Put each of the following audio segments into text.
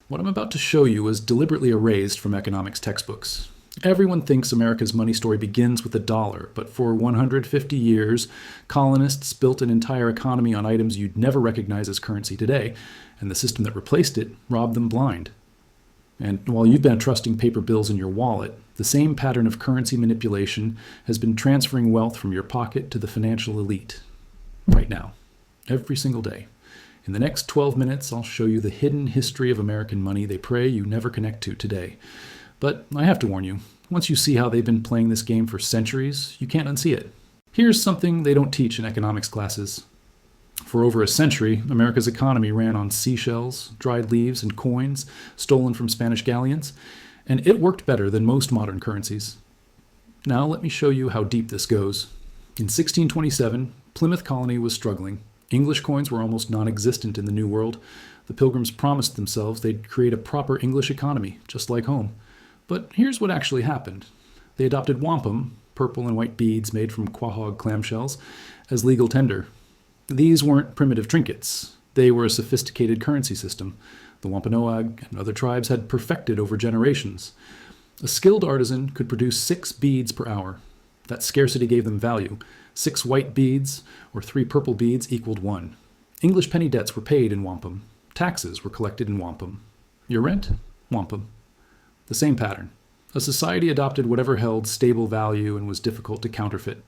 What I'm about to show you was deliberately erased from economics textbooks. Everyone thinks America's money story begins with the dollar, but for 150 years, colonists built an entire economy on items you'd never recognize as currency today, and the system that replaced it robbed them blind. And while you've been trusting paper bills in your wallet, the same pattern of currency manipulation has been transferring wealth from your pocket to the financial elite. Right now. Every single day. In the next 12 minutes, I'll show you the hidden history of American money they pray you never connect to today. But I have to warn you, once you see how they've been playing this game for centuries, you can't unsee it. Here's something they don't teach in economics classes. For over a century, America's economy ran on seashells, dried leaves, and coins stolen from Spanish galleons, and it worked better than most modern currencies. Now let me show you how deep this goes. In 1627, Plymouth Colony was struggling. English coins were almost non-existent in the New World. The Pilgrims promised themselves they'd create a proper English economy, just like home. But here's what actually happened. They adopted wampum, purple and white beads made from quahog clamshells, as legal tender. These weren't primitive trinkets. They were a sophisticated currency system. The Wampanoag and other tribes had perfected over generations. A skilled artisan could produce 6 beads per hour. That scarcity gave them value. 6 white beads or 3 purple beads equaled 1. English penny debts were paid in wampum. Taxes were collected in wampum. Your rent? Wampum. The same pattern. A society adopted whatever held stable value and was difficult to counterfeit.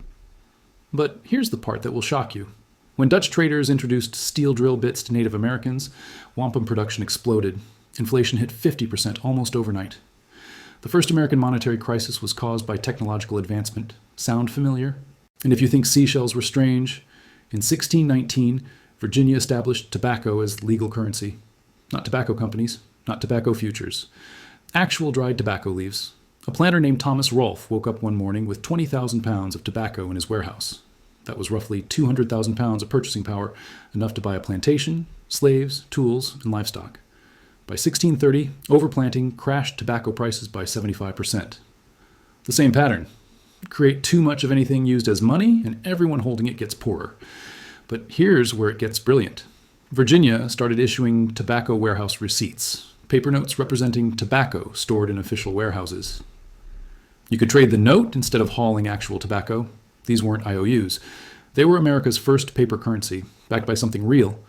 But here's the part that will shock you. When Dutch traders introduced steel drill bits to Native Americans, wampum production exploded. Inflation hit 50% almost overnight. The first American monetary crisis was caused by technological advancement. Sound familiar? And if you think seashells were strange, in 1619, Virginia established tobacco as legal currency. Not tobacco companies, not tobacco futures. Actual dried tobacco leaves. A planter named Thomas Rolfe woke up one morning with 20,000 pounds of tobacco in his warehouse. That was roughly 200,000 pounds of purchasing power, enough to buy a plantation, slaves, tools, and livestock. By 1630, overplanting crashed tobacco prices by 75%. The same pattern. Create too much of anything used as money, and everyone holding it gets poorer. But here's where it gets brilliant. Virginia started issuing tobacco warehouse receipts, paper notes representing tobacco stored in official warehouses. You could trade the note instead of hauling actual tobacco. These weren't IOUs. They were America's first paper currency, backed by something real.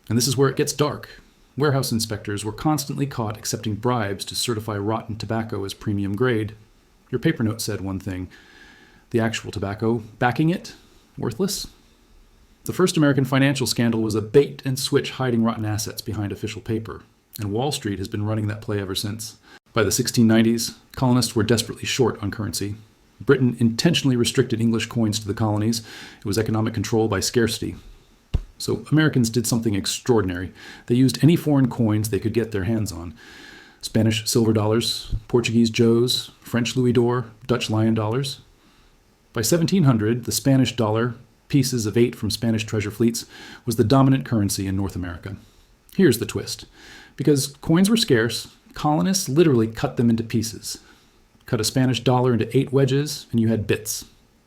And this is where it gets dark. Warehouse inspectors were constantly caught accepting bribes to certify rotten tobacco as premium grade. Your paper note said one thing. The actual tobacco, backing it, worthless? The first American financial scandal was a bait and switch hiding rotten assets behind official paper, and Wall Street has been running that play ever since. By the 1690s, colonists were desperately short on currency. Britain intentionally restricted English coins to the colonies. It was economic control by scarcity. So Americans did something extraordinary. They used any foreign coins they could get their hands on. Spanish silver dollars, Portuguese joes, French louis d'or, Dutch lion dollars. By 1700, the Spanish dollar, pieces of 8 from Spanish treasure fleets, was the dominant currency in North America. Here's the twist. Because coins were scarce, colonists literally cut them into pieces. Cut a Spanish dollar into 8 wedges, and you had bits.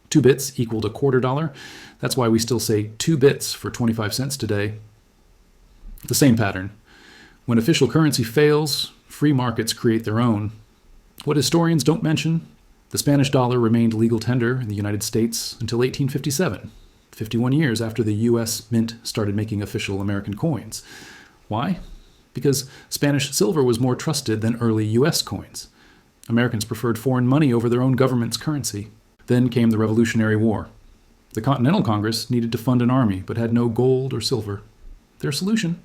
2 bits equaled $0.25. That's why we still say 2 bits for 25 cents today. The same pattern. When official currency fails, free markets create their own. What historians don't mention, the Spanish dollar remained legal tender in the United States until 1857, 51 years after the U.S. Mint started making official American coins. Why? Because Spanish silver was more trusted than early U.S. coins. Americans preferred foreign money over their own government's currency. Then came the Revolutionary War. The Continental Congress needed to fund an army, but had no gold or silver. Their solution?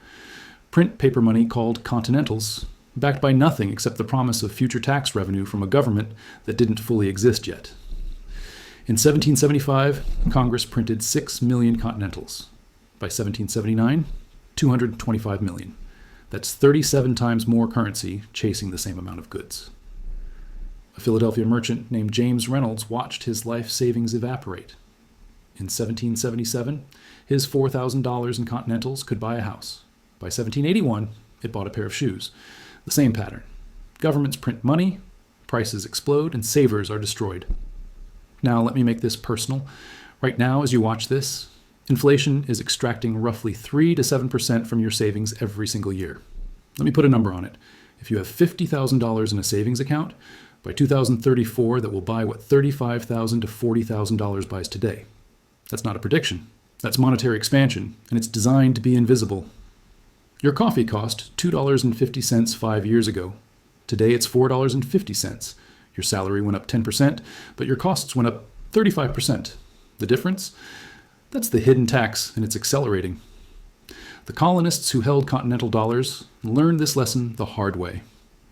Print paper money called Continentals, backed by nothing except the promise of future tax revenue from a government that didn't fully exist yet. In 1775, Congress printed 6 million Continentals. By 1779, 225 million. That's 37 times more currency chasing the same amount of goods. A Philadelphia merchant named James Reynolds watched his life savings evaporate. In 1777, his $4,000 in Continentals could buy a house. By 1781, it bought a pair of shoes. The same pattern. Governments print money, prices explode, and savers are destroyed. Now let me make this personal. Right now, as you watch this, inflation is extracting roughly 3 to 7% from your savings every single year. Let me put a number on it. If you have $50,000 in a savings account, by 2034, that will buy what $35,000 to $40,000 buys today. That's not a prediction. That's monetary expansion, and it's designed to be invisible. Your coffee cost $2.50 5 years ago. Today it's $4.50. Your salary went up 10%, but your costs went up 35%. The difference? That's the hidden tax, and it's accelerating. The colonists who held continental dollars learned this lesson the hard way.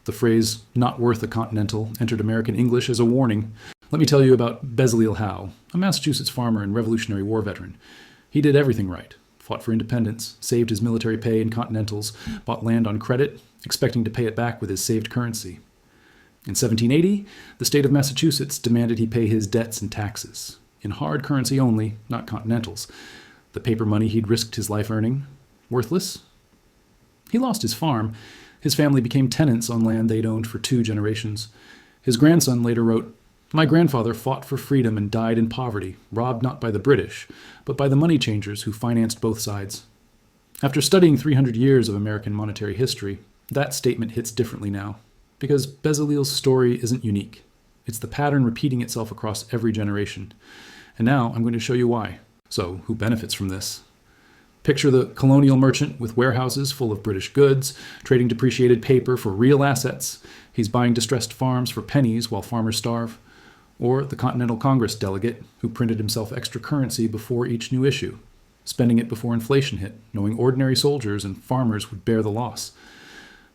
The phrase, "not worth a continental," entered American English as a warning. Let me tell you about Bezaleel Howe, a Massachusetts farmer and Revolutionary War veteran. He did everything right. Fought for independence, saved his military pay in continentals, bought land on credit, expecting to pay it back with his saved currency. In 1780, the state of Massachusetts demanded he pay his debts and taxes, in hard currency only, not continentals. The paper money he'd risked his life earning, worthless? He lost his farm. His family became tenants on land they'd owned for 2 generations. His grandson later wrote, "My grandfather fought for freedom and died in poverty, robbed not by the British, but by the money changers who financed both sides." After studying 300 years of American monetary history, that statement hits differently now, because Bezaleel's story isn't unique. It's the pattern repeating itself across every generation. And now I'm going to show you why. So, who benefits from this? Picture the colonial merchant with warehouses full of British goods, trading depreciated paper for real assets. He's buying distressed farms for pennies while farmers starve. Or the Continental Congress delegate who printed himself extra currency before each new issue, spending it before inflation hit, knowing ordinary soldiers and farmers would bear the loss.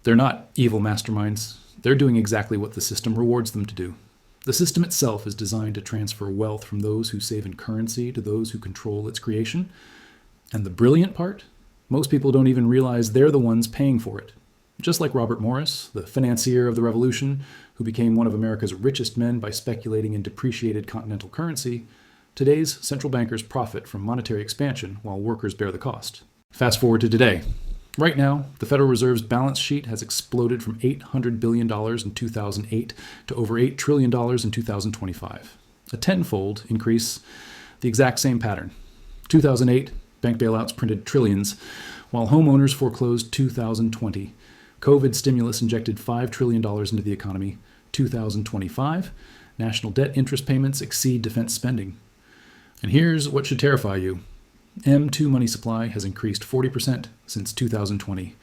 They're not evil masterminds. They're doing exactly what the system rewards them to do. The system itself is designed to transfer wealth from those who save in currency to those who control its creation. And the brilliant part? Most people don't even realize they're the ones paying for it. Just like Robert Morris, the financier of the Revolution, who became one of America's richest men by speculating in depreciated continental currency, today's central bankers profit from monetary expansion while workers bear the cost. Fast forward to today. Right now, the Federal Reserve's balance sheet has exploded from $800 billion in 2008 to over $8 trillion in 2025. A tenfold increase, the exact same pattern. 2008, bank bailouts printed trillions, while homeowners foreclosed 2020. COVID stimulus injected $5 trillion into the economy. 2025, national debt interest payments exceed defense spending. And here's what should terrify you. M2 money supply has increased 40% since 2020.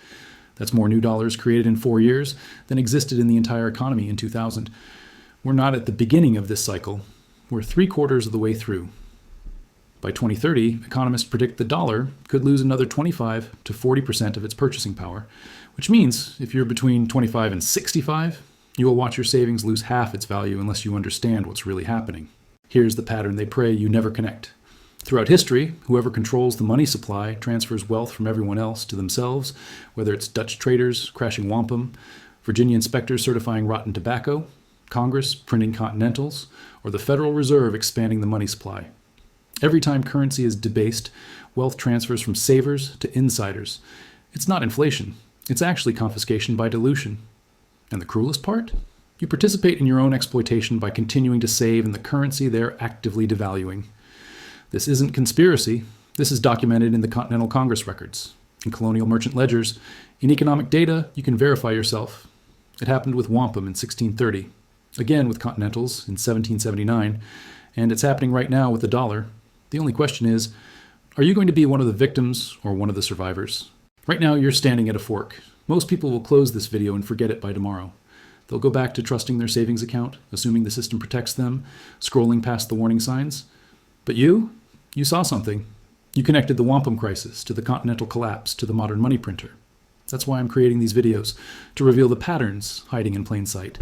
That's more new dollars created in 4 years than existed in the entire economy in 2000. We're not at the beginning of this cycle. We're 3/4 of the way through. By 2030, economists predict the dollar could lose another 25 to 40% of its purchasing power, which means if you're between 25 and 65, you will watch your savings lose half its value unless you understand what's really happening. Here's the pattern they pray you never connect. Throughout history, whoever controls the money supply transfers wealth from everyone else to themselves, whether it's Dutch traders crashing wampum, Virginia inspectors certifying rotten tobacco, Congress printing continentals, or the Federal Reserve expanding the money supply. Every time currency is debased, wealth transfers from savers to insiders. It's not inflation. It's actually confiscation by dilution. And the cruelest part? You participate in your own exploitation by continuing to save in the currency they're actively devaluing. This isn't conspiracy. This is documented in the Continental Congress records, in colonial merchant ledgers. In economic data, you can verify yourself. It happened with wampum in 1630, again with continentals in 1779, and it's happening right now with the dollar. The only question is, are you going to be one of the victims or one of the survivors? Right now, you're standing at a fork. Most people will close this video and forget it by tomorrow. They'll go back to trusting their savings account, assuming the system protects them, scrolling past the warning signs. But you saw something. You connected the wampum crisis to the continental collapse to the modern money printer. That's why I'm creating these videos, to reveal the patterns hiding in plain sight.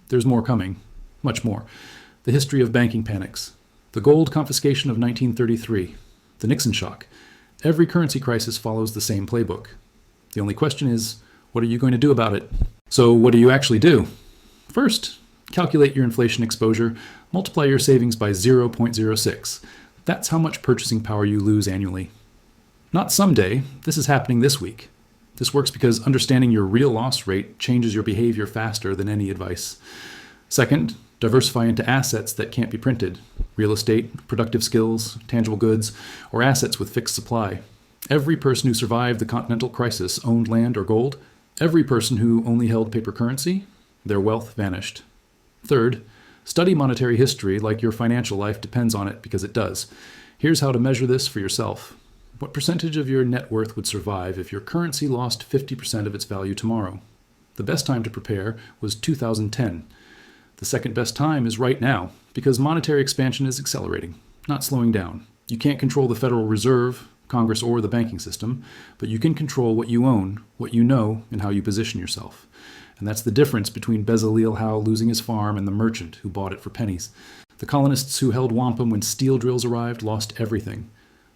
There's more coming, much more. The history of banking panics, the gold confiscation of 1933, the Nixon shock. Every currency crisis follows the same playbook. The only question is, what are you going to do about it? So what do you actually do? First, calculate your inflation exposure, multiply your savings by 0.06. That's how much purchasing power you lose annually. Not someday, this is happening this week. This works because understanding your real loss rate changes your behavior faster than any advice. Second, diversify into assets that can't be printed. Real estate, productive skills, tangible goods, or assets with fixed supply. Every person who survived the continental crisis owned land or gold. Every person who only held paper currency, their wealth vanished. Third, study monetary history like your financial life depends on it, because it does. Here's how to measure this for yourself. What percentage of your net worth would survive if your currency lost 50% of its value tomorrow? The best time to prepare was 2010. The second best time is right now, because monetary expansion is accelerating, not slowing down. You can't control the Federal Reserve, Congress, or the banking system, but you can control what you own, what you know, and how you position yourself. And that's the difference between Bezaleel Howe losing his farm and the merchant who bought it for pennies. The colonists who held wampum when steel drills arrived lost everything.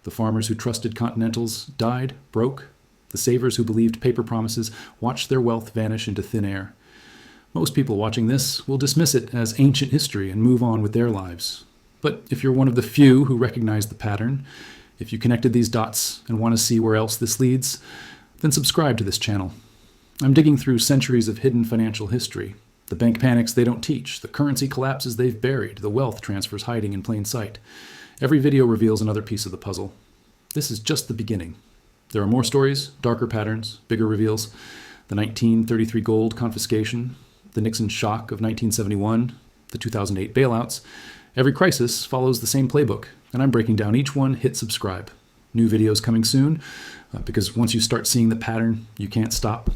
The farmers who trusted Continentals died, broke. The savers who believed paper promises watched their wealth vanish into thin air. Most people watching this will dismiss it as ancient history and move on with their lives. But if you're one of the few who recognize the pattern, if you connected these dots and want to see where else this leads, then subscribe to this channel. I'm digging through centuries of hidden financial history. The bank panics they don't teach, the currency collapses they've buried, the wealth transfers hiding in plain sight. Every video reveals another piece of the puzzle. This is just the beginning. There are more stories, darker patterns, bigger reveals. The 1933 gold confiscation, the Nixon shock of 1971, the 2008 bailouts. Every crisis follows the same playbook, and I'm breaking down each one. Hit subscribe. New videos coming soon, because once you start seeing the pattern, you can't stop.